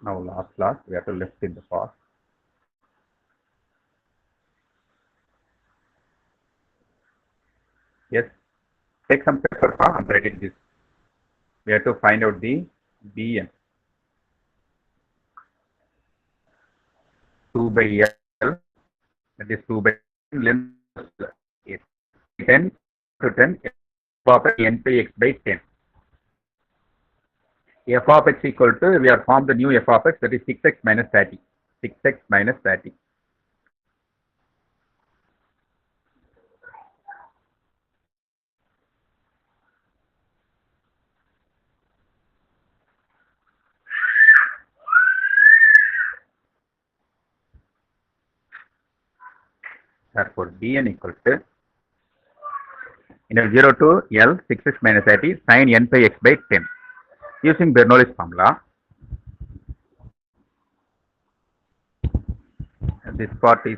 Now last, we have to left in the past. Yes, take some paper, I'm writing this. We have to find out the Bn. 2 by L, that is 2 by length is 10 to 10, f of n by x by 10. F of x equal to, we have formed the new f of x, that is 6x minus 30. 6x minus 30. Therefore, Dn equal to, 0 to L, 6x minus 30, sin n by x by 10. Using Bernoulli's formula, this part is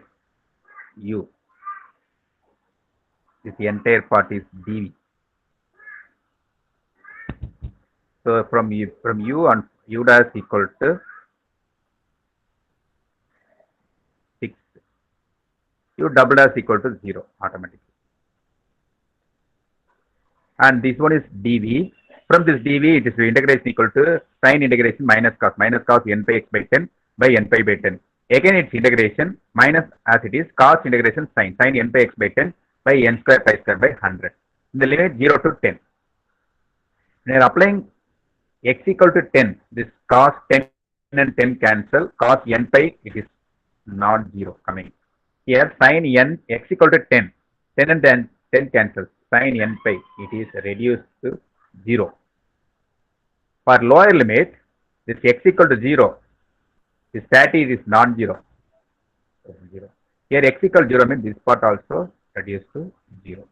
u. This entire part is dv. So from u and u dash equal to 6, u double dash equal to 0 automatically. And this one is dv. From this dv, it is integration equal to sin integration minus cos n by x by 10 by n pi by 10. Again, its integration minus as it is cos integration sin n by x by 10 by n square pi square by 100. In the limit 0 to 10. When you are applying x equal to 10, this cos 10 and 10 cancel, cos n pi, it is not 0 coming. Here sin n x equal to 10, 10 and 10 cancels, sin n pi, it is reduced to 0. For lower limit, this x equal to 0, this 30 is non-zero. 0. Here x equal to 0 means this part also reduced to 0.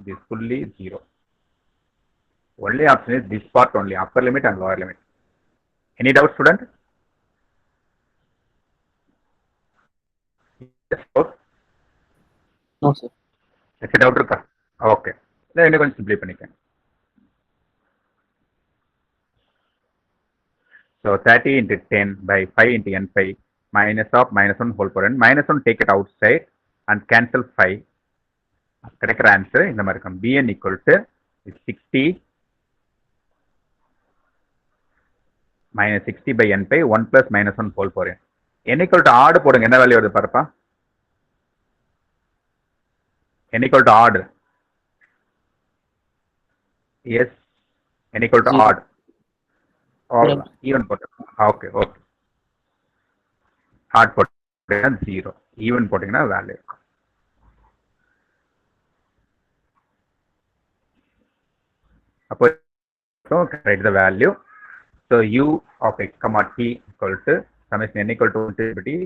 This fully 0. Only option is this part only, upper limit and lower limit. Any doubt, student? Yes, No, sir. doubt இருக்கா? Okay. Then இன்னும் கொஞ்சம் simplify பண்ணிக்கங்க. So 30 into 10 by 5 into n pi minus of minus 1 whole power n. Minus 1 take it outside and cancel 5. கிடைக்கிற answer இந்த மாதிரி இருக்கும். Bn equal to 60 minus 60 by n pi 1 plus minus 1 whole power n. n equal to odd போடுங்க, என்ன value வருது பாருப்பா. n equal to odd. Yes, n equal to odd. Even போட்டு. Okay okay. odd போட்டீங்கன்னா 0. even போட்டீங்கன்னா value இருக்கும். அப்போ write the value. So u of x comma t equal to summation n equal to infinity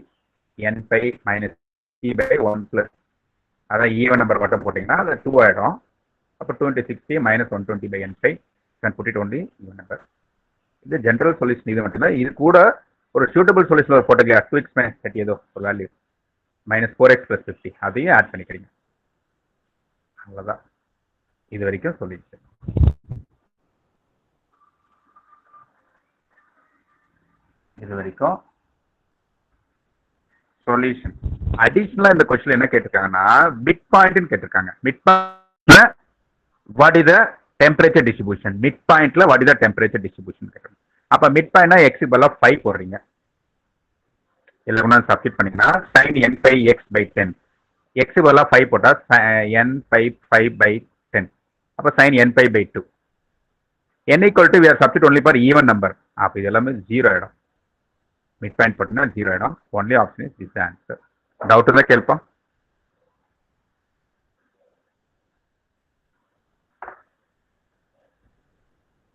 n pi minus t by 1 plus. அதான் even number மட்டும் போட்டீங்கன்னா அது 2 ஆயிடும். அப்போ 2 into 60 minus 120 by n pi. Can put it only even number. இது general solution இது மட்டும்தான். இது கூட ஒரு சூட்டபிள் சொல்யூஷன் போட்டுக்கலையா, 2x minus 30 ஏதோ ஒரு வேல்யூ மைனஸ் 4x plus 50 அதையும் ஆட் பண்ணிக்கிறீங்க. அவ்வளோதான் இது வரைக்கும் சொல்யூஷன். இது வரைக்கும் சொல்யூஷன். அடிஷனலா இந்த கொஸ்டின் என்ன கேட்டிருக்காங்கன்னா மிட் பாயிண்ட் கேட்டிருக்காங்க. மிட் பாயிண்ட்ல what is the temperature distribution, mid பாயிண்ட்ல what is the temperature distribution கேட்கறாங்க. அப்ப மிட் பாயிண்ட்னா எக்ஸ் பதிலா 5 போடுறீங்க. இல்ல ஒண்ணு சப்ஸ்டிட் பண்ணீங்கன்னா sin n pi x by 10, x பதிலா 5 போட்டா n pi 5 by 10, அப்ப sin n pi by 2. n equal to we are substitute only for even number. அப்ப இது எல்லாமே 0 ஆயிடும். மிட் பாயிண்ட் போட்டீங்கன்னா 0 ஆயிடும். Only option is this answer. Doubt இருந்தா கேள்ப்பா.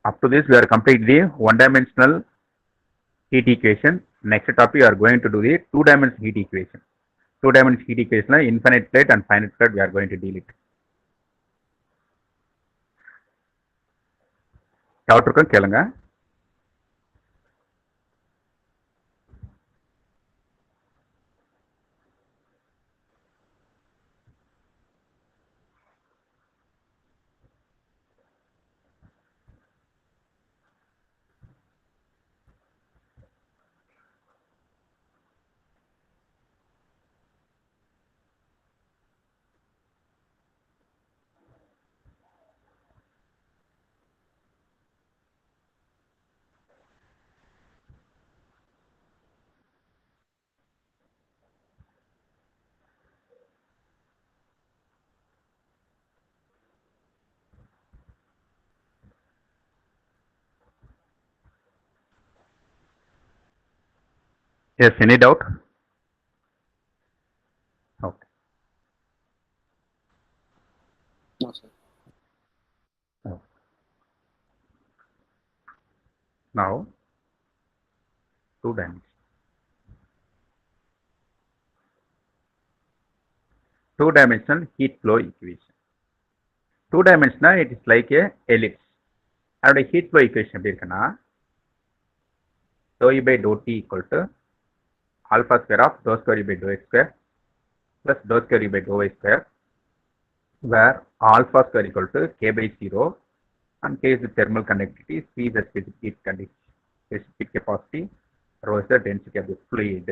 Up to this, we are completing the one-dimensional heat equation. Next topic, we are going to do the two-dimensional heat equation. Two-dimensional heat equation, infinite plate and finite plate, we are going to deal it. Doubt இருக்கும் கேளுங்க. Yes, any doubt? Okay. No, sir. Oh. Now, two dimensions. Two-dimensional heat flow equation. Two-dimensional, it is like a ellipse. அதோட heat flow equation எப்படி இருக்குன்னா dou E by dou T equal to alpha square of dou square E by dou x square plus dou square E by dou y square, where alpha square equal to k by 0 and k is the thermal conductivity, c is the specific heat conductivity, specific capacity, rho is the density of the fluid.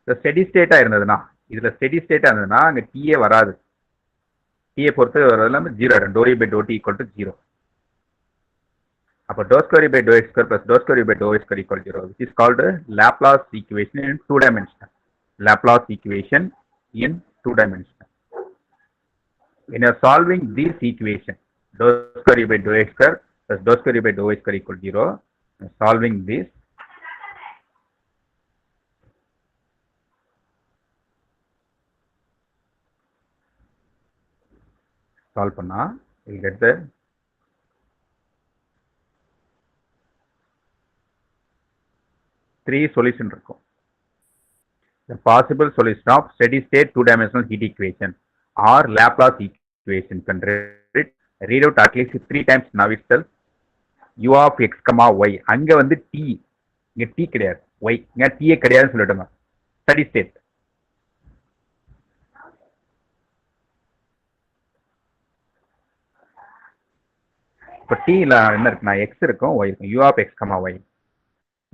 இந்த steady ஸ்டேட்டா இருந்ததுன்னா இதுல steady ஸ்டேட்டா இருந்ததுன்னா அங்க டீயே வராது. டீயை பொறுத்து வரதுல zero ஆயிடும். Doe by doe T equal to zero. அப்போ doe square by doe x square plus doe square by doe y square equal zero, which is called Laplace equation in two dimensional. Laplace equation in two dimensional. When you are solving this equation, dou square by dou x square plus dou square by dou y square equal 0, solving this, solve பண்ணா you get the three solution இருக்கும். The possible solution of steady state two dimensional heat equation or Laplace equation can read out at least 3 times now itself. U of x comma y, அங்க வந்து t, இங்க t கிடையாது, y, இங்க t கிடையாதுன்னு சொல்லிடுங்க. Steady state. இப்போ t ல என்ன இருக்குன்னா x இருக்கும், y இருக்கும். U of x comma y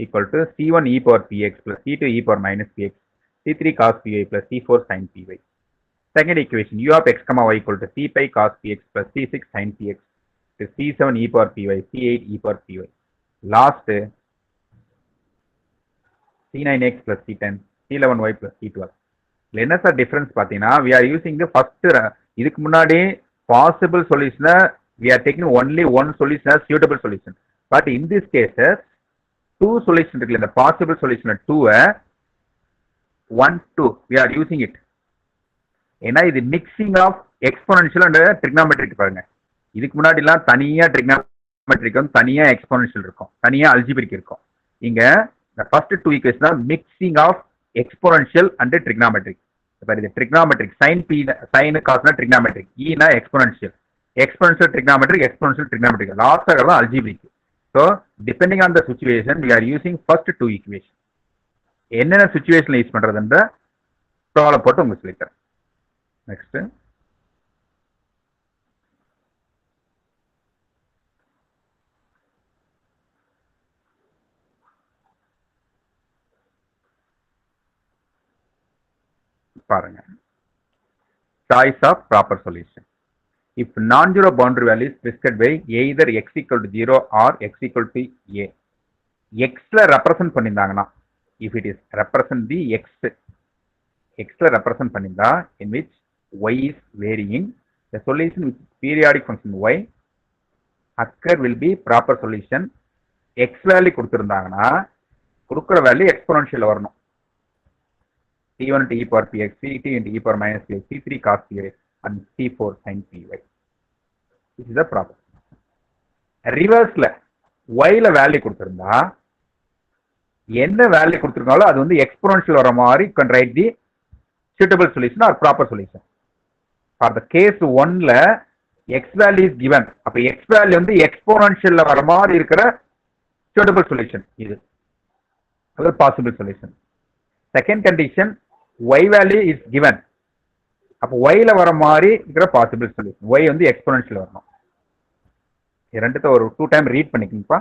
equal to c1 e power px plus c2 e power minus px, c3 cos py plus c4 sin py. Second equation, u of x comma y equal to c pi cos px plus c6 sin px to c7 e power py, c8 e power py. Last, c9x plus c10, c11y plus c12. என்ன sir difference பார்த்தீங்கன்னா we are using the first, இதுக்கு முன்னாடி possible solution, we are taking only one solution as suitable solution. But in this case, two solution இருக்குல்ல, இந்த possible solution 2 1 2 we are using it. ஏன்னா இது mixing of exponential and trigonometric பாருங்க. இதுக்கு முன்னாடி எல்லாம் தனியா ட்ரிக்னாமெட்ரிக் வந்து தனியா எக்ஸ்போனன்ஷியல் இருக்கும், தனியா அல்ஜிபிரிக் இருக்கும். இங்க இந்த ஃபர்ஸ்ட் டூ ஈக்குவேஷன் தான் mixing of exponential and trigonometric. இது ட்ரிக்னாமெட்ரிக் சைன் பி, சைன் காஸ்னா ட்ரிக்னாமெட்ரிக், ஈனா exponential, exponential trigonometric, exponential trigonometric, last தான் algebraic. So depending on the situation, we are using first two equations. என்னென்ன சிச்சுவேஷன்ல use பண்றதுன்ற problem போட்டு உங்களுக்கு சொல்லித்தரேன். Next பாருங்க. Choice of proper solution. If non-zero boundary value is prescribed by either x equal to 0 or x equal to a, x ல represent பண்ணியிருந்தாங்கன்னா, if it is represent the x ல represent பண்ணியிருந்தா in which y is varying, the solution with periodic function y occur will be proper solution. x value கொடுத்திருந்தாங்கன்னா கொடுக்குற value exponential வரணும். c1 into e power px, c2 into e power minus px, c3 cos py and c4 sin py. This is the problem. ரிவர்ஸ்ல y ல value கொடுத்திருந்தா என்ன value கொடுத்திருக்காங்களோ அது வந்து exponential வர மாதிரி you can write the suitable solution or proper solution. For the case 1 ல x value is given, அப்ப x value வந்து எக்ஸ்போனன்ஷியல்ல வர மாதிரி இருக்கிற suitable solution இது. அது possible solution. Second condition, y value is given, அப்ப y ல வர மாதிரி இருக்கிற possible solution. y வந்து எக்ஸ்போனன்ஷியல் வரணும். ரெண்டுத்தை ஒரு 2 டைம் ரீட் பண்ணிக்கணும்ப்பா.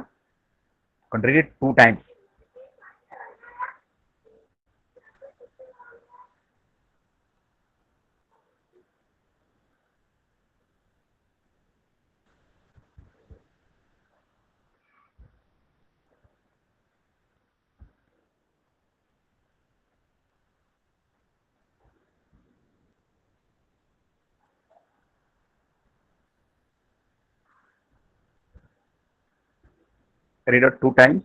read it 2 times. Read out 2 times.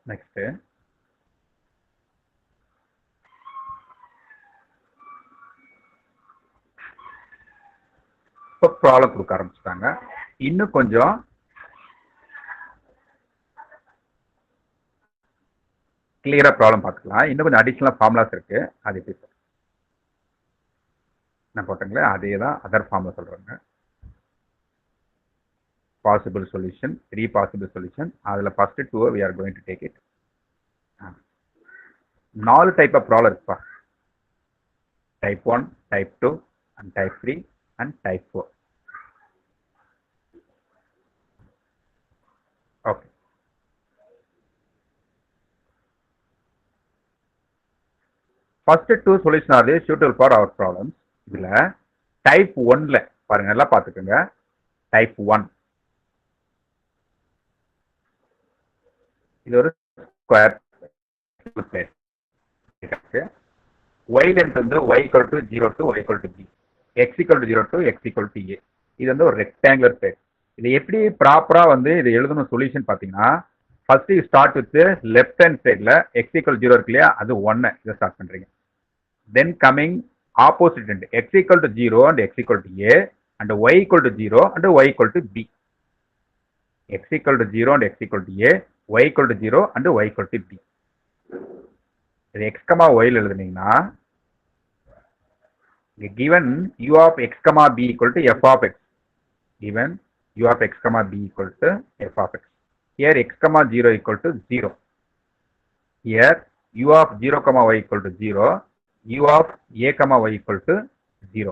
Next இப்போ ப்ராப்ளம் கொடுக்க ஆரம்பிச்சிட்டாங்க. இன்னும் கொஞ்சம் கிளியரா ப்ராப்ளம் பார்த்துக்கலாம். இன்னும் கொஞ்சம் அடிஷனல் ஃபார்முலாஸ் இருக்கு. அது எப்படி நான் போட்டேங்களே அதே தான் அதர் ஃபார்ம்ல சொல்றாங்க. Possible solution, 3 possible solution. அதில் first 2 we are going to take it. 4 type of problem இருக்குப்பா. Type 1, type 2 and type 3 and type 4. Okay. First 2 solution are suitable for our problems. இதுல டைப் 1ல பாருங்க, நல்லா பார்த்துக்கோங்க. டைப் 1 இது ஒரு ஸ்கொயர் பிளேட். y லென்த் வந்து y equal to 0 to y equal to b, x equal to 0 to x equal to a. இது வந்து ஒரு ரெக்டாங்குலர் பிளேட். இது எப்படி ப்ராப்பரா வந்து இது எழுதணும் சொல்யூஷன் பாத்தீங்கன்னா, first you start with left hand சைட்ல x equal 0 இருக்கு இல்லையா, அது 1 இதை ஸ்டார்ட் பண்றீங்க. தென் coming opposite end x equal to 0 and x equal to a and y equal to 0 and y equal to b. x equal to 0 and x equal to a, y equal to 0 and y equal to b. இது x, y எழுதுனீங்கன்னா given u of x, b equal to f of x. Given u of x, b equal to f of x. Here x, 0 equal to 0. Here u of 0, y equal to 0. u of a, y equal to 0.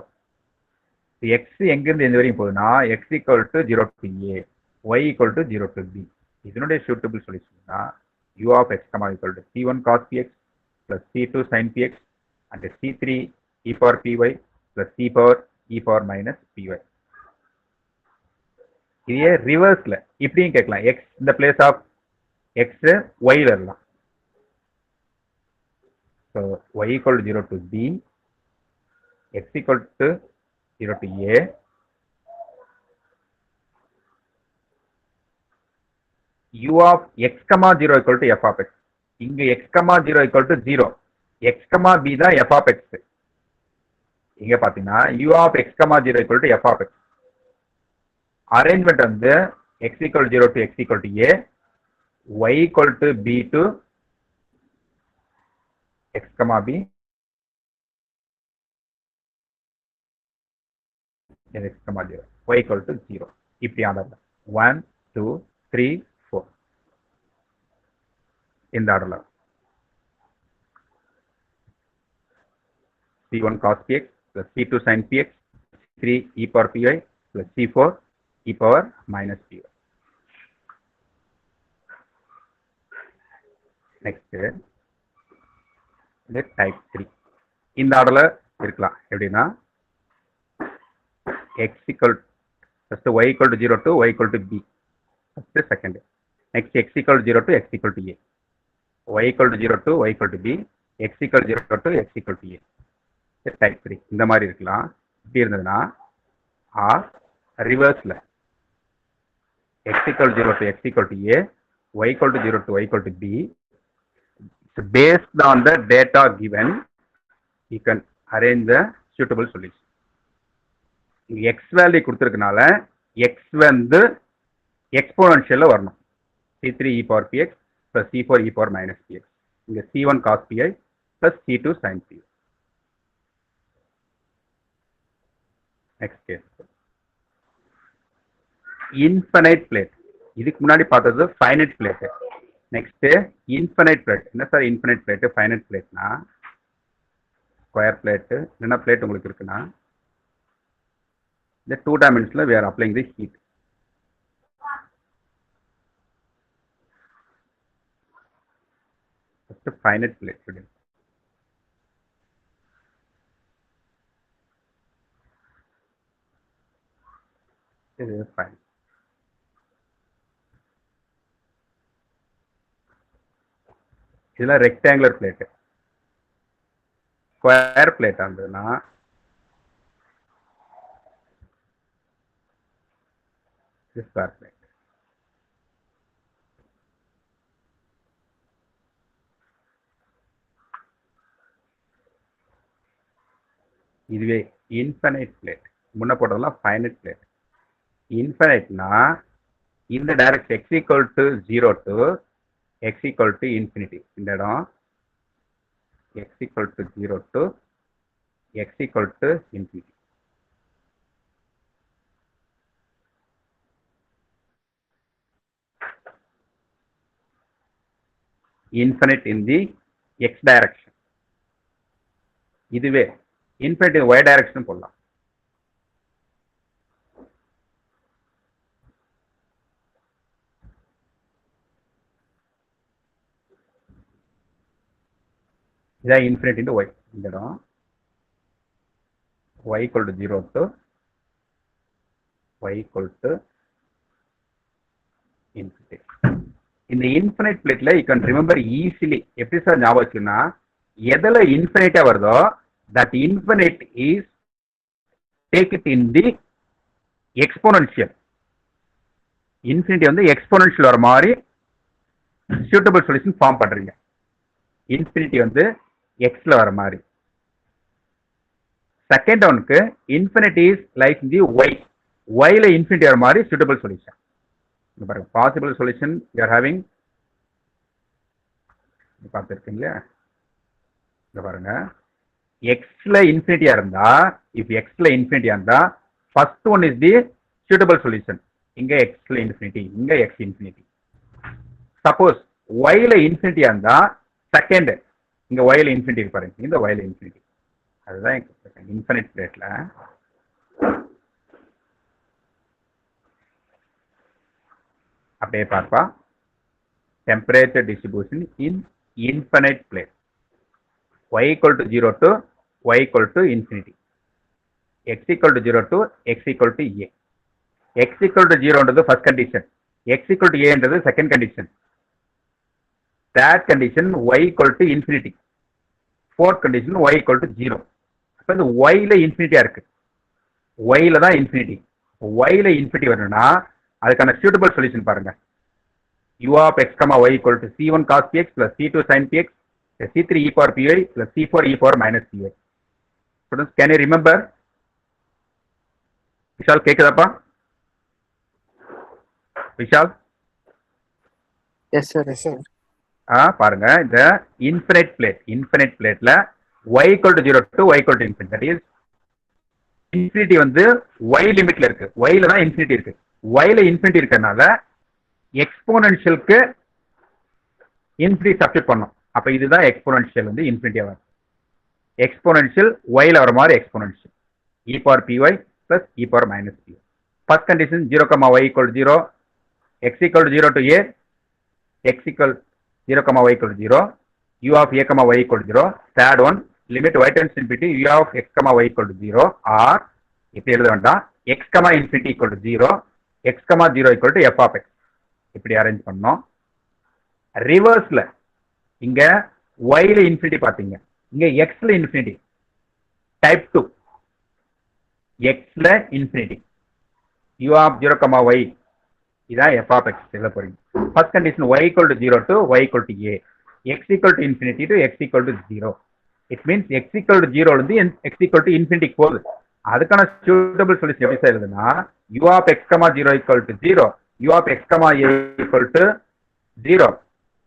x எங்கிருந்து எந்த வரையும் போகுதுன்னா x equal to 0 to a, y equal to 0 to b. இதனுடைய suitable solution தான் u of x, equal to c1 cos px plus c2 sin px and c3 e power py plus c power e power minus py. இதே ரிவர்ஸ்ல இப்படியும் கேட்கலாம். x இந்த place of x y ல இருக்கலாம். So y equal to 0 to b, x equal to 0 to a, u of x, 0 equal to f of x. இங்க x, 0 equal to 0. x, b தான் f of x. இங்க பாத்தீங்கன்னா u of x, 0 equal to f of x. Arrangement வந்து x equal to 0 to x equal to a, y equal to b to x, b, x, 0, y equal to 0. இப்படி order 1 2 3 4 இந்த ஆர்டர்ல c1 cos px plus c2 sin px, c3 e power py plus c4 e power minus py. Next type 3 இந்த ஆர்டர்ல இருக்கலாம். எப்படின்னா x equal first y equal to 0 to y equal to b, first second. Next x equal to 0 to x equal to a, y equal to 0 to y equal to b, x equal to 0 to x equal to a. Type 3 இந்த மாதிரி இருக்கலாம். இப்படி இருந்ததுன்னா R ரிவர்ஸ்ல x equal to 0 to x equal to a, y equal to 0 to y equal to b. Based on the data given, you can arrange the suitable solution. x value கொடுத்திருக்கனால x வந்து எக்ஸ்போனன்ஷியல்ல வரணும். c3 e power px plus c4 e power minus px. இங்க c1 cos pi plus c2 sin pi. Next case. Infinite plate. இதுக்கு முன்னாடி பார்த்தது finite plate. Next infinite plate. என்ன sir infinite plate? Finite plateனா square plate. என்ன plate உங்களுக்கு இருக்குன்னா the 2 dimensional we are applying the heat. Just a finite plate today. This is fine. இதெல்லாம் rectangular plate. Square plate ஆனதுன்னா square plate. இதுவே infinite plate. முன்ன போட்டதெல்லாம் ஃபைனைட் பிளேட். இன்ஃபைனைட்னா இந்த direction x equal to 0 to x equal to infinity. இந்த இடம் x equal to 0 to x equal to infinity. Infinite in the x direction. இதுவே infinite y direction போடலாம். இதான் இன்ஃபினிட் இன்டு y. இந்த இடம் y equal to 0 to y equal to infinity. இந்த infinite பிளேட்ல you can remember easily. எப்படி sir ஞாபகம் வச்சுன்னா, எதுல இன்ஃபினைட்டா வருதோ that infinite is take it in the exponential. Infinity வந்து எக்ஸ்போனன்ஷியல் வர மாதிரி சூட்டபிள் சொல்யூஷன் ஃபார்ம் பண்றீங்க. இன்ஃபினிட்டி வந்து எக்ஸ்ல வர மாதிரி. செகண்ட் ஒனுக்கு infinity is like the y. ஒய்ல இன்ஃபினிட்டி வர மாதிரி சூட்டபிள் சொல்யூஷன். பாருங்க, possible solution you are having பார்த்துருக்கீங்களா? இங்க பாருங்க, எக்ஸ்ல இன்ஃபினிட்டியா இருந்தா, இஃப் எக்ஸ்ல இன்ஃபினிட்டியா இருந்தா first one is the suitable solution. இங்க எக்ஸ்ல இன்ஃபினிட்டி, இங்க எக்ஸ் இன்ஃபினிட்டி. சப்போஸ் ஒய்ல இன்ஃபினிட்டியா இருந்தா செகண்ட், இங்க ஒய்ல இன்ஃபினிட்டி பாருங்க, இந்த ஒய்ல இன்ஃபினிட்டி. அதுதான் இன்ஃபினிட் பிளேட்ல. அப்படியே பார்ப்பா, temperature distribution in infinite plate. y equal to 0 to y equal to infinity. x equal to 0 to x equal to a. x equal to 0 ன்றது first condition. x equal to a ன்றது second condition. third condition y equal to infinity. fourth condition y equal to 0. அப்ப இந்த y ல இன்ஃபினிட்டியா இருக்கு. y ல தான் infinity. y ல infinity வரணும்னா அதுக்கான சூட்டபிள் சொல்யூஷன் பாருங்க. u of x, y equal to c1 cos px plus c2 sin px plus c3 e power py plus c4 e power minus py. Students, can you remember? Vishal, கேக்குதாப்பா? Vishal? Yes sir, yes sir. பாருங்க, இந்த infinite பிளேட்ல y equal to 0 to y equal to infinity. That is, infinity வந்து y லிமிட்ல இருக்கு. y ல தான் infinity இருக்கு. y ல இன்ஃபினிட்டி இருக்கறனால எக்ஸ்போனன்ஷியலுக்கு இன்ஃபினிட்டி சப்ஸ்டிட் பண்ணோம். அப்ப இதுதான் எக்ஸ்போனன்ஷியல் வந்து இன்ஃபினிட்டியா வரும். எக்ஸ்போனன்ஷியல் y ல வர மாதிரி exponential e power py plus e power minus py. First condition 0, y equal to 0, x equal to 0 to a, x equal 0, y equal to 0, u of a, y equal to 0. third one, limit y tends to infinity, u of x, y equal to 0, or இப்படி எழுத வேண்டாம், x, infinity equal to 0, x, 0 equal to f of x. இப்படி arrange பண்ணோம். ரிவர்ஸ்ல இங்க y ல infinity பாத்தீங்க, இங்க x ல இன்ஃபினிட்டி. டைப் 2, x ல இன்ஃபினிட்டி, u of 0, y, இதான் f of x எழுத போறீங்க. First condition y equal to 0 to y equal to a, x equal to infinity to x equal to 0. It means x equal to 0 இருந்து x equal to infinity போகுது. அதுக்கான suitable solution எப்படி செய்யறதுன்னா, u of x, 0 equal to 0, u of x, a equal to 0,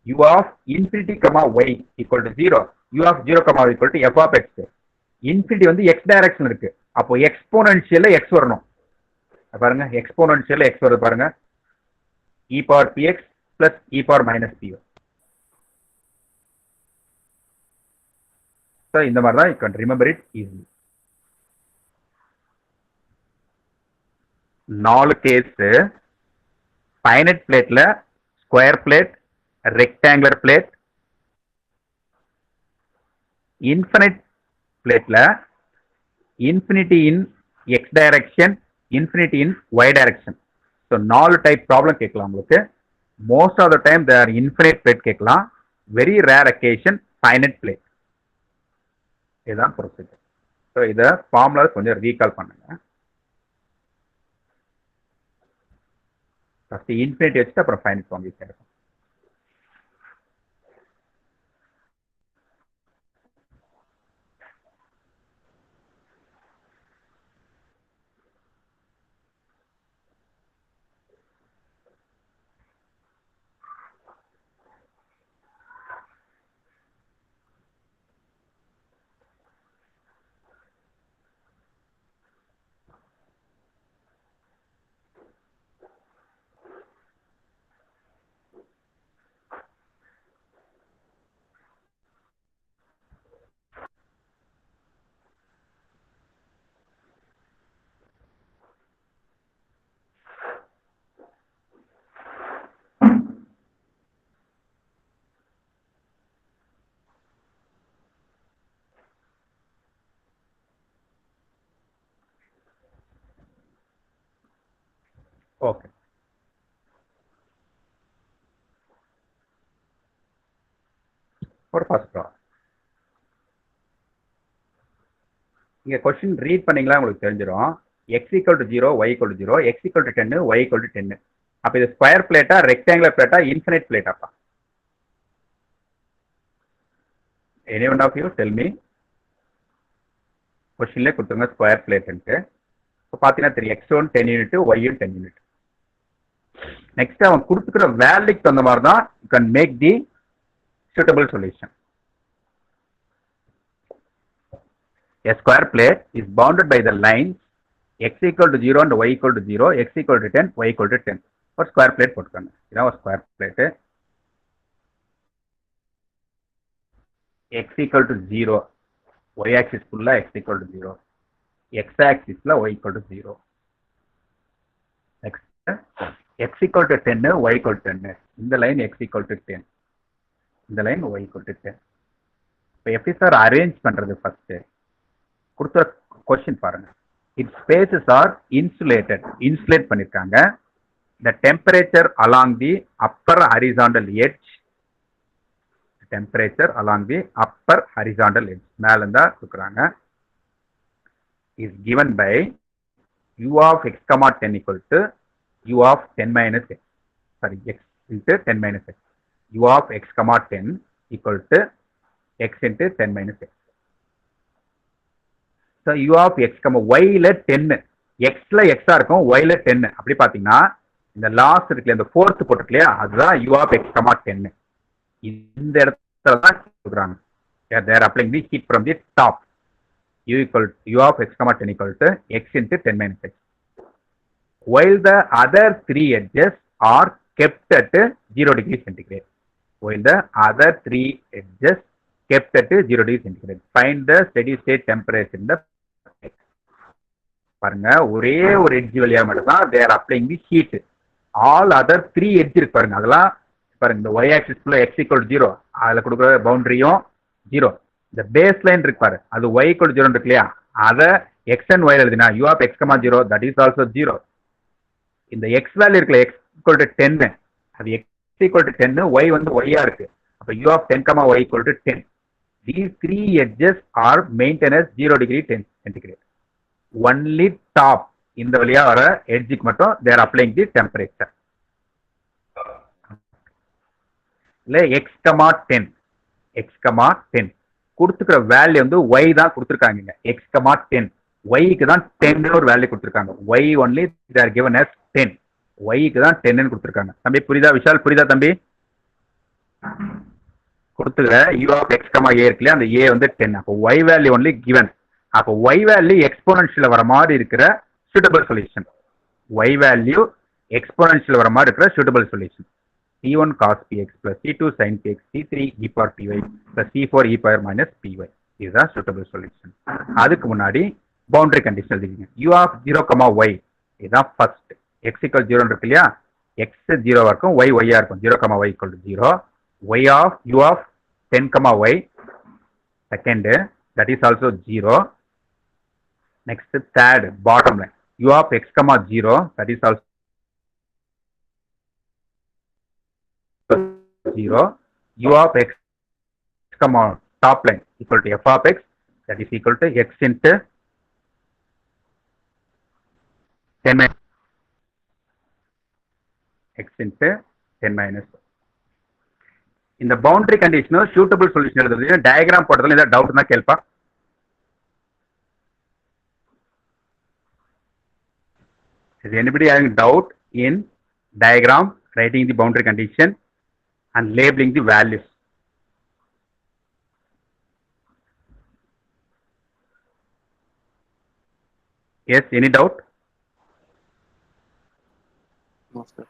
u of infinity, y equal to 0, u of 0, y equal to f of x. Infinity வந்து x direction இருக்கு. அப்போ எக்ஸ்போனன்ஷியல்ல x வரணும். பாருங்க, எக்ஸ்போனன்ஷியல்ல x வருது பாருங்க, e power px plus e power minus py. So இந்த மாதிரி தான் you can remember it easily. 4 case finite பிளேட்ல square plate, rectangular plate, infinite பிளேட்ல infinity in x direction, infinity in y direction. So 4 type problem கேட்கலாம் உங்களுக்கு. Most of the time there infinite plate கேட்கலாம். Very rare occasion finite plate. இதுதான் procedure. So இதை formula கொஞ்சம் recall பண்ணுங்க. First infinity வச்சுட்டு அப்புறம் ஃபைனைட் ஃபார்ம் ஈஸியாக இருக்கும். ஓகே. ஒரு ஃபர்ஸ்ட் ப்ராப்ளம். இங்க கொஸ்டின் ரீட் பண்ணீங்களா உங்களுக்கு தெரிஞ்சிடும். x equal to 0, y equal to 0, x equal to 10, y equal to 10. அப்ப இது ஸ்கொயர் பிளேட்டா, ரெக்டாங்குலர் பிளேட்டா, இன்ஃபினிட் பிளேட்டாப்பா? Any one of you tell me. கொஸ்டின்ல கொடுத்துருங்க ஸ்கொயர் பிளேட்ன்ட்டு. இப்போ பார்த்தீங்கன்னா தெரியும், x1 10 unit, y1 10 unit. Next அவன் கொடுத்துக்கிற வேல்யூக்கு தகுந்த மாதிரி தான் you can make the suitable solution. A square plate is bounded by the lines x equal to 0 and y equal to 0, x equal to 10, y equal to 10. ஒரு square plate போட்டுக்காங்க. இதான் ஒரு square plate. x equal to 0, y axis ஃபுல்லா x equal to 0, x axisல y equal to 0. Next x equal to 10, y equal to 10. இந்த line x equal to 10. இந்த line y equal to 10. இப்போ எப்படி sir arrange பண்றது? First கொடுத்த question பாருங்க. Its faces are insulated, insulate பண்ணிருக்காங்க. the temperature along the upper horizontal edge, temperature along the upper horizontal edge மேல இருந்தா கொடுக்குறாங்க, is given by u of x comma 10 equal to u of 10 minus x, sorry, x into 10 minus x, u of x comma 10 equal to x into 10 minus x. So u of x comma y ல 10, x ல x ஆ இருக்கும், y ல 10. அப்படி பாத்தீங்கன்னா இந்த last இருக்குல்ல, இந்த fourth போட்டுருக்கு இல்லையா, அதுதான் u of x comma 10. இந்த இடத்துல தான் கொடுக்குறாங்க. they are applying the heat from the top. u of x comma 10 equal to x into 10 minus x, while the other three edges are kept at 0 degree centigrade. While the other three edges kept at 0 degree centigrade. Find the steady state temperature in the x. பாருங்க, ஒரே ஒரு edge வழியா மட்டும் தான் they are applying the heat. All other three edge இருக்கு பாருங்க, அதெல்லாம் பாருங்க இந்த y axis ஃபுல்லா x equal to 0, அதுல கொடுக்குற பவுண்டரியும் 0. இந்த பேஸ் லைன் இருக்கு பாரு, அது y equal to 0 இருக்கு இல்லையா, அத x and y எழுதினா u of x comma 0, that is also 0. இந்த x வேல்யூ இருக்குல்ல, x equal to 10, அது x equal to 10, y வந்து y ஆ இருக்கு. அப்ப u of 10 comma y equal to 10. These three edges are maintained as 0 degree centigrade. Only top, இந்த வழியா வர எட்ஜுக்கு மட்டும் they are applying the temperature. இல்ல x comma 10, x comma 10 கொடுத்துக்கிற value வந்து y தான் கொடுத்துருக்காங்க. x comma 10, y க்கு தான் 10 ஒரு வேல்யூ கொடுத்துருக்காங்க. y only they are given as 10, y க்கு தான் 10 கொடுத்துருக்காங்க. தம்பி புரியுதா? விஷால் புரியுதா தம்பி? கொடுத்துக்கிற u of x comma a இருக்கு இல்லையா, அந்த a வந்து 10. அப்போ y வேல்யூ only given. அப்போ y வேல்யூ எக்ஸ்போனன்ஷியல் வர மாதிரி இருக்கிற suitable solution. y value exponential வர மாதிரி இருக்கிற suitable solution. c1 cos px plus c2 sin px, c3 e power py plus c4 e power minus py. இதுதான் suitable solution. அதுக்கு முன்னாடி boundary condition எழுதிங்க. u of 0 comma y, இதுதான் first. x equal 0 இருக்கு இல்லையா, x 0 இருக்கும், y y ஆ இருக்கும். 0 comma y equal to 0. y of u of 10 comma y, second, that is also 0. Next, third, bottom line, u of x comma 0, that is also 0. u of x comma top line equal to f of x, that is equal to x into 10 minus x into 10 minus. இந்த boundary condition suitable solution எழுதுறது diagram போட்டதுல ஏதாவது doubt இருந்தா கேள்ப்பா. Is anybody having doubt in diagram, writing the boundary condition and labeling the values? Yes, any doubt? No, sir.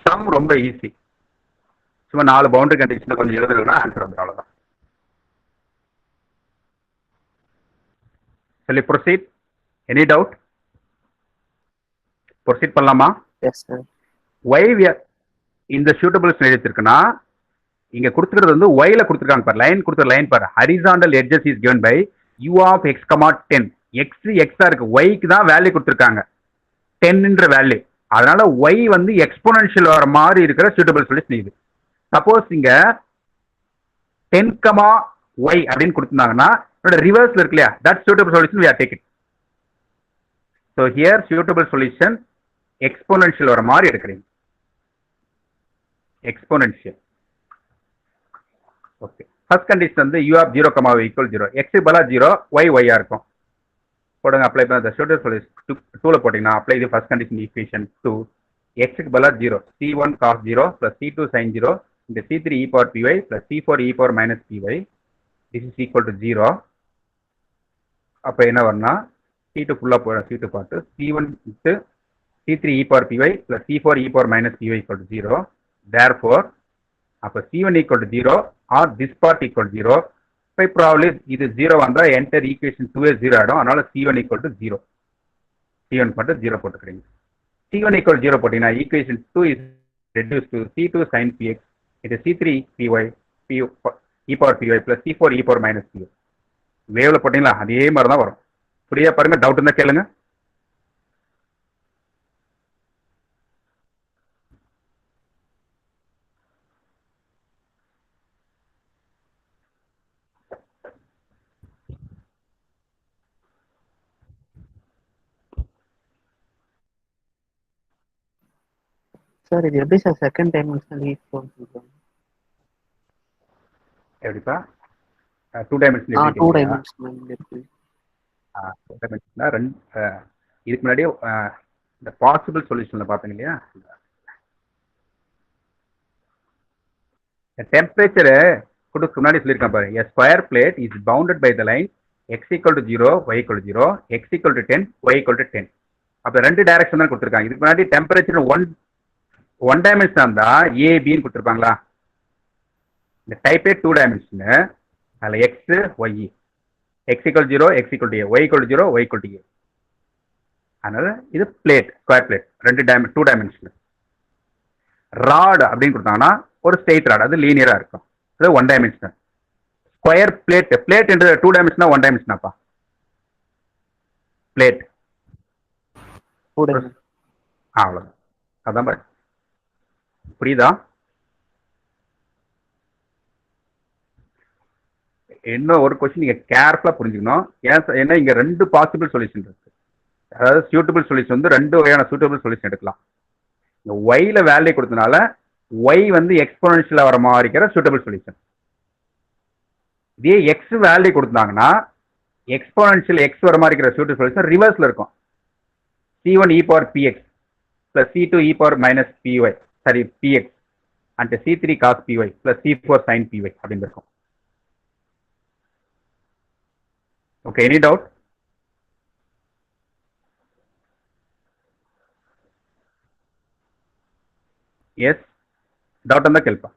Sum ரொம்ப easy. சும்மா 4 boundary condition கொஞ்சம் எழுதுறதுனா answer வந்துடும், அவ்வளவுதான். Shall we proceed? Any doubt? Proceed பண்ணலாமா? Yes, sir. Why we are இந்த suitable எழுதிருக்குன்னா, இங்க கொடுத்துக்கிறது வந்து y ல கொடுத்துருக்காங்க பாரு, லைன் கொடுத்துற லைன் பாரு, horizontal edges is given by u of x comma 10. X எக்ஸா இருக்கு, ஒய்க்கு தான் வேல்யூ கொடுத்துருக்காங்க 10ன்ற வேல்யூ. அதனால ஒய் வந்து எக்ஸ்போனன்ஷியல் வர மாதிரி இருக்கிற சூட்டபிள் சொல்யூஷன் இது. சப்போஸ் இங்க 10, ஒய் அப்படின்னு கொடுத்துருந்தாங்கன்னா ரிவர்ஸ்ல இருக்கு இல்லையா, that suitable solution we are taking. So here suitable solution exponential வர மாதிரி எடுக்கிறீங்க, exponential. ஓகே, ஃபர்ஸ்ட் கண்டிஷன் வந்து u of 0, y equal 0, x பலா 0, y y இருக்கும் போடுங்க. அப்ளை பண்ண the suitable solution 2ல போட்டீங்கன்னா apply the first condition equation 2, x க்கு பலா 0, c1 cos 0 plus c2 sin 0 into c3 e power py plus c4 e power minus py, this is equal to 0. அப்ப என்ன வரும்னா c2 ஃபுல்லா போற c2 part c1 into c3 e power py plus c4 e power minus py equal to 0. Therefore அப்ப c1 equal to 0 or this part equal to 0. By probably இது 0 வந்தா enter equation 2 0 ஆயிடும். அதனால c1 equal to 0, c1 மட்டும் 0 போட்டுக்கிறீங்க. c1 equal to 0 போட்டீங்கன்னா equation 2 is reduced to c2 sin px into c3 py e power py plus c4 e power minus py. வேவ்ல போட்டீங்களா அதே மாதிரி தான் வரும். புரியா பாருங்க, டவுட் இருந்தா கேளுங்க. சார் இது எப்படி சார் செகண்ட் டைமென்ஷனல் ஈக்குவல் சொல்றோம்? எப்படிப்பா 2 டைமென்ஷனல் எப்படி 2 டைமென்ஷனல் இருக்கு. இதுக்கு முன்னாடி இந்த பாசிபிள் சொல்யூஷன்ல பாத்தீங்க இல்லையா, டெம்பரேச்சர் கொடுக்க முன்னாடி சொல்லியிருக்கேன் பாரு, a square plate is bounded by the line x equal to 0, y equal to 0, x equal to 10, y equal to 10. அப்ப ரெண்டு டைரக்ஷன் தான் கொடுத்துருக்காங்க. இதுக்கு முன்னாடி டெம்பரேச்சர் ஒன் டைமென்ஷன் இருந்தா ஏ பின்னு கொடுத்துருப்பாங்களா, இந்த டைப்பே 2 டைமென்ஷன். அதில் X Y, x equal to 0, x equal to a, y equal to 0, y equal to a. அதனால இது plate, square plate, 2 dimension. Rod அப்படின்னு கொடுத்தாங்கன்னா ஒரு ஸ்ட்ரெயிட் ராட், அது லீனியரா இருக்கும், அது 1 டைமென்ஷன். ஸ்கொயர் பிளேட், பிளேட் என்று 2 டைமென்ஷனா 1 டைமென்ஷனாப்பா பிளேட்? அவ்வளவுதான், அதான் பாரு. புரியுதா? இன்னும் ஒரு கொஸ்டின் நீங்க கேர்ஃபுல்லா புரிஞ்சுக்கணும். ஏன்னா இங்க 2 பாசிபிள் சொல்யூஷன் இருக்கு. அதாவது சூட்டபிள் சொல்யூஷன் வந்து 2 வகையான சூட்டபிள் சொல்யூஷன் எடுக்கலாம். இந்த ஒய்ல வேல்யூ கொடுத்தனால ஒய் வந்து எக்ஸ்போனன்ஷியலா வர மாதிரி இருக்கிற சூட்டபிள் சொல்யூஷன். இதே எக்ஸ் வேல்யூ கொடுத்தாங்கன்னா எக்ஸ்போனன்ஷியல் எக்ஸ் வர மாதிரி இருக்கிற சூட்டபிள் சொல்யூஷன் ரிவர்ஸ்ல இருக்கும். c1 e power px plus c2 e power minus py, sorry px and c3 cos py plus c4 sin py அப்படின்னு இருக்கும். Okay, any doubt? Yes, doubt on the kelpa?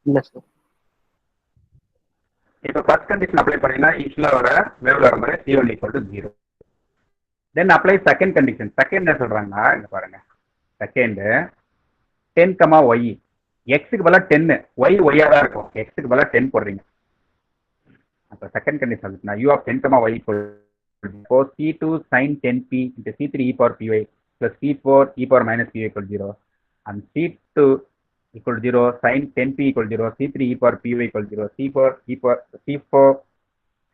இல்ல sir. இப்போ first condition apply பண்ணீங்கன்னா ஈக்குவலா வர வேவ்ல வர மாதிரி c1 equal to 0. Then apply second condition. Second என்ன சொல்றாங்கன்னா இங்க பாருங்க, செகண்ட் 10, y, எக்ஸுக்கு பதிலா 10, y ஒய்யா தான் இருக்கும், எக்ஸுக்கு பதிலா 10 போடுறீங்க. அப்போ செகண்ட் கண்டிஷன் இருக்குன்னா u of 10, y equal to c2 sin 10p into c3 e power py plus c4 e power minus py equal 0 and c2 equal to 0 sin 10p equal 0, c3 e power py equal 0,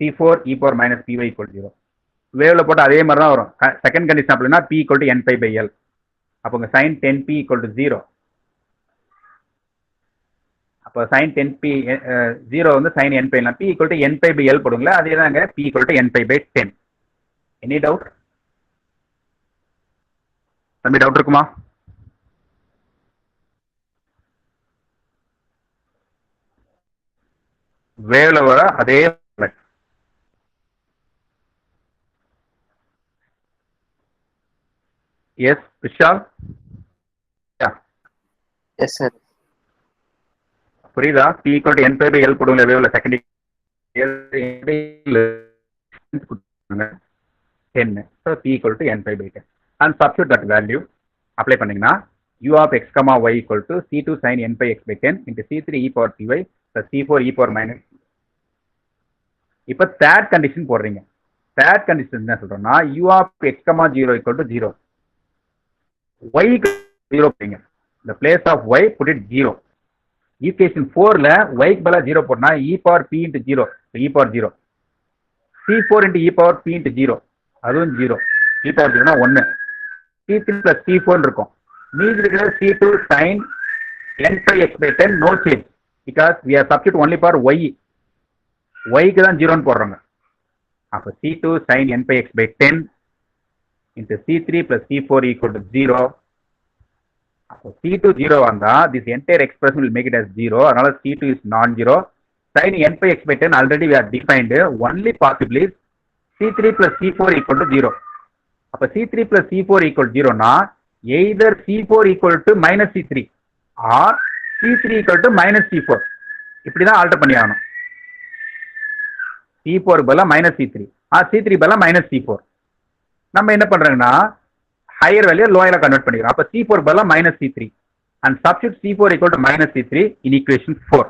c4 e power minus py equal 0. வேவ்ல போட்டு அதே மாதிரி தான் வரும். Second condition அப்படின்னா p equal to n pi by l. அப்போ உங்க sin 10p equal to 0. அப்போ sin 10p 0 வந்து sin n pi, p equal to n pi by l போடுங்களா, அதே தாங்க p equal to n pi by 10. Any doubt? தம்பி doubt இருக்குமா? வேவ்ல வர அதே எஸ் விஷால்? Yes sir. புரியுதா? p equal to n pi by l போடுங்க வேவ்ல. Second 10, so p equal to n pi by 10 and substitute that value. Apply பண்ணீங்கன்னா u of x, y equal to c2 sin n pi x by 10 into c3 e power py plus c4 e power minus இப்போ third condition போடுறீங்க. Third condition என்ன சொல்றோம்னா u of x, 0 equal to 0. y 0 போடுங்க. இந்த place of y put it 0. Equation 4ல y க்கு பதிலா 0 போட்டா e power p into 0, e power 0. c4 into e power p into 0, அதுவும் 0. e power 0 னா 1. c3 plus c4 இருக்கும். மீதி இருக்கிற c2 sin n pi x by 10 no change because we are substitute only for y. y க்கு தான் 0 ன்னு போடுறாங்க. அப்ப c2 sin n pi x by 10 into c3 plus c4 equal to 0. அப்போ c2 0 வந்தா this entire expression will make it as 0. அதனால c2 is non-zero. Sin n pi x by 10 already we are defined. Only possibly c3 plus c4 equal to 0. அப்ப c3 plus c4 equal to 0 னா either c4 equal to minus c3 or c3 equal to minus c4. இப்படிதான் alter பண்ணி ஆகணும். c4 பதிலா minus c3 or c3 பதிலா minus c4. நம்ம என்ன பண்றோம்னா higher value lower convert பண்ணிக்கிறோம். அப்ப c4 பதிலா minus c3 and substitute c4 equal to minus c3 in equation 4.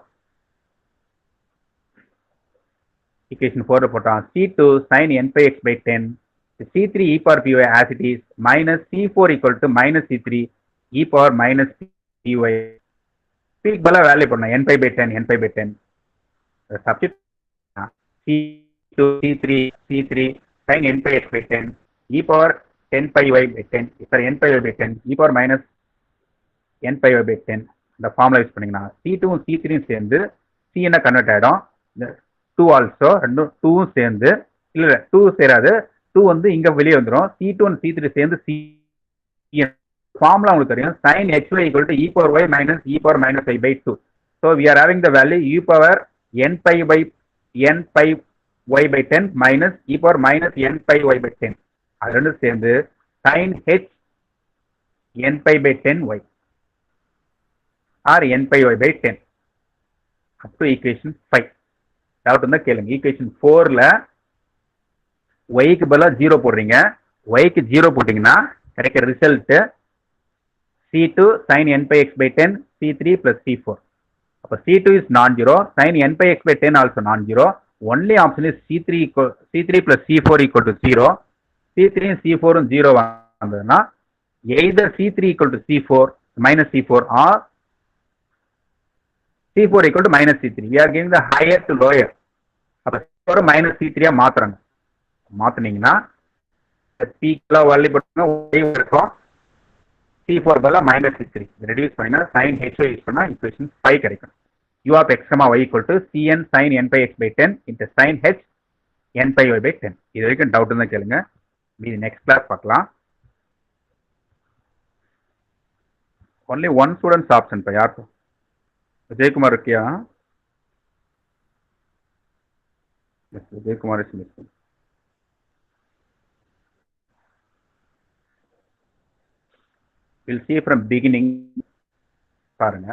equation 4 போட்டா c2 sin n pi x by 10 c3 e power py as it is minus c4 equal to minus c3 e power minus py. p க்கு பதிலா value பண்ணணும் n pi by 10 n pi by 10. substitute c2 c3 sin n pi x by 10 e power 10 pi y by 10, sorry n pi y by 10 e power minus n pi y by 10. இந்த formula use பண்ணீங்கன்னா c2 c3 சேர்ந்து c என்ன convert ஆயிடும். 2 also ரெண்டும் 2 சேர்ந்து இல்ல 2 சேராது, 2 வந்து இங்க வெளியே வந்துடும். c2 and c3 சேர்ந்து c. ஃபார்முலா உங்களுக்கு தெரியும் sin xy equal to e power y minus e power minus y by 2. So we are having the value e power n pi y by 10 minus e power minus n pi y by 10. அது ரெண்டும் சேர்ந்து sin h n pi by 10 y or n pi y by 10 up to equation 5. Doubt இருந்தா கேளுங்க. Equation 4ல y க்கு பதிலா 0 போடுறீங்க. y க்கு 0 போட்டீங்கன்னா கிடைக்கிற result c2 sin n pi x by 10 c3 plus c4. அப்ப c2 is non-zero, sin n pi x by 10 also non-zero. Only option is c3 plus c4 equal to 0. c3 and c4 and 0 வந்ததுன்னா either c3 equal to c4 minus c4 or c4 equal to minus c3. We are giving the higher to lower. அப்ப c4 minus c3 மாத்துறாங்க. மாத்துனீங்கன்னா p க்குள்ள value போட்டா y இருக்கும். c4 பதிலா minus c3 reduce பண்ணினா sin hy use பண்ணா equation 5 கிடைக்கும். u of x, y equal to cn sin n pi x by 10 into sin h n pi y by 10. இது வரைக்கும் டவுட் இருந்தா கேளுங்க. மீதி நெக்ஸ்ட் கிளாஸ் பார்க்கலாம். only one students option பா. யார் விஜயகுமார் இருக்கியா? Vijayakumar is missing. we'll see from beginning. பாருங்க.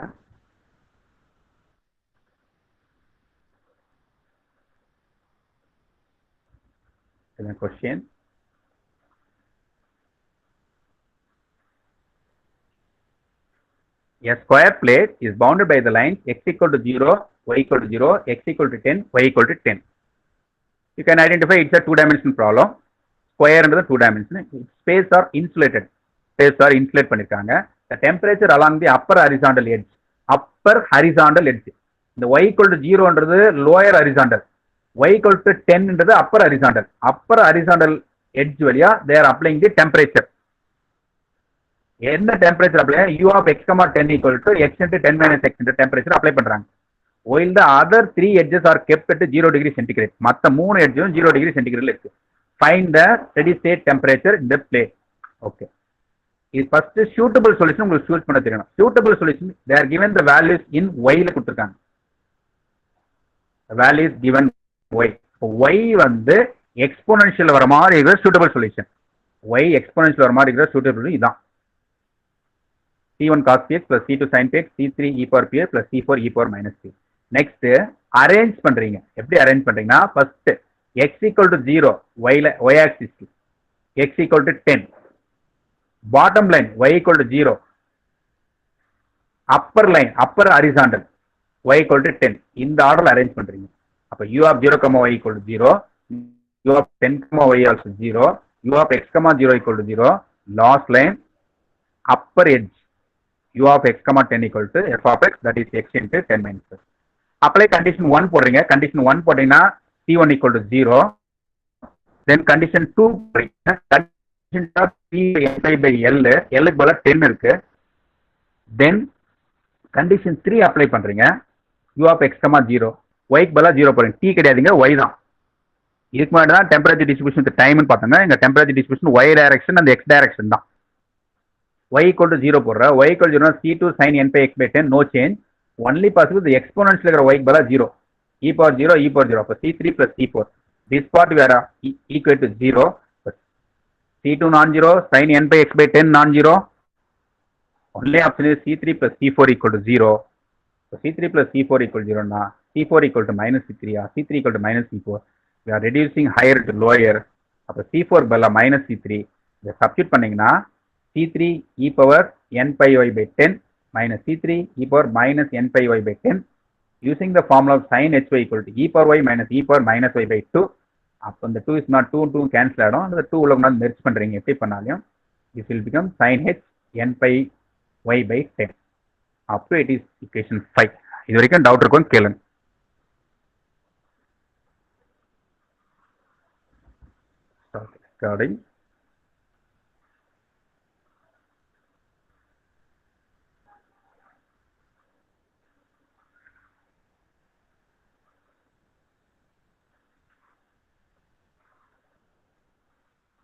Any question? A square plate is bounded by the lines x equal to 0, y equal to 0, x equal to 10, y equal to 10. You can identify it's a two-dimensional problem. Square under the two-dimensional. Space are insulated. Space are insulated பண்ணிருக்காங்க. The temperature along the upper horizontal edge. Upper horizontal edge. The y equal to 0 என்றது lower horizontal. y equal to 10 என்றது upper horizontal. Upper horizontal edge வழியா they are applying the temperature. என்ன temperature apply u of x, 10 equal to x into 10 minus x into temperature apply பண்றாங்க. while the other 3 edges are kept at 0 degree centigrade. மத்த 3 edges 0 degree centigrade இருக்கு. find the steady state temperature in the plate. okay. இது first suitable solution உங்களுக்கு choose பண்ண தெரியணும். suitable solution they are given the values in y ல கொடுத்திருக்காங்க. the value is given y. y வந்து exponential வர மாதிரி இருக்கிற suitable solution. y exponential வர மாதிரி இருக்கிற suitable solution இதான். c1 cos px plus c2 sin px c3 e power px plus c4 e power minus p. next arrange பண்றீங்க. எப்படி அரேஞ்ச் பண்றீங்கன்னா first x equal to 0 y axis x equal to 10, bottom line y equal to 0, upper line upper horizontal y equal to 10. இந்த ஆர்டர்ல arrange பண்றீங்க. அப்போ u of 0 comma y equal to 0, u of 10 comma y also 0, u of x comma 0 equal to 0, last line upper edge u of x comma 10 equal to f of x, that is x into 10 minus x. Apply condition 1 போடுறீங்க. condition 1 போட்டீங்கன்னா c1 equal to 0, then condition 2 போடுறீங்க. condition of p by l க்கு பதிலா 10 இருக்கு. then condition 3 apply பண்றீங்க. u of x comma 0, y க்கு பதிலா 0 போடுறீங்க. t கிடையாதுங்க, y தான். இதுக்கு முன்னாடி தான் டெம்பரேச்சர் டிஸ்ட்ரிபியூஷன் டைம்னு பார்த்தோங்க. இங்க temperature distribution y direction and x direction தான். y equal to 0 போடுற, y equal to 0 c2 sin n by x by 10, no change, only possible the exponential இருக்கிற y க்கு பதிலா 0, e power 0, e power 0, அப்போ c3 plus c4, this part we are equal to 0, c2 non-zero, sin n by x by 10 non-zero, only option is c3 plus c4 equal to 0, so c3 plus c4 equal to 0 na, c4 equal to minus c3, c3 equal to minus c4, we are reducing higher to lower, அப்போ c4 பதிலா minus c3, இதை substitute பண்ணீங்கன்னா c3 e power n pi y by 10 minus c3 e power minus n pi y by 10, using the formula of sin hy equal to e power y minus e power minus y by 2. அப்போ இந்த 2 is not 2 cancel ஆகிடும். அந்த 2 உள்ள கொண்டாந்து merge பண்ணுறீங்க. எப்படி பண்ணாலும் this will become sin h n pi y by 10. up to it is equation 5. இது வரைக்கும் டவுட் இருக்கும் கேளுங்க. Start recording.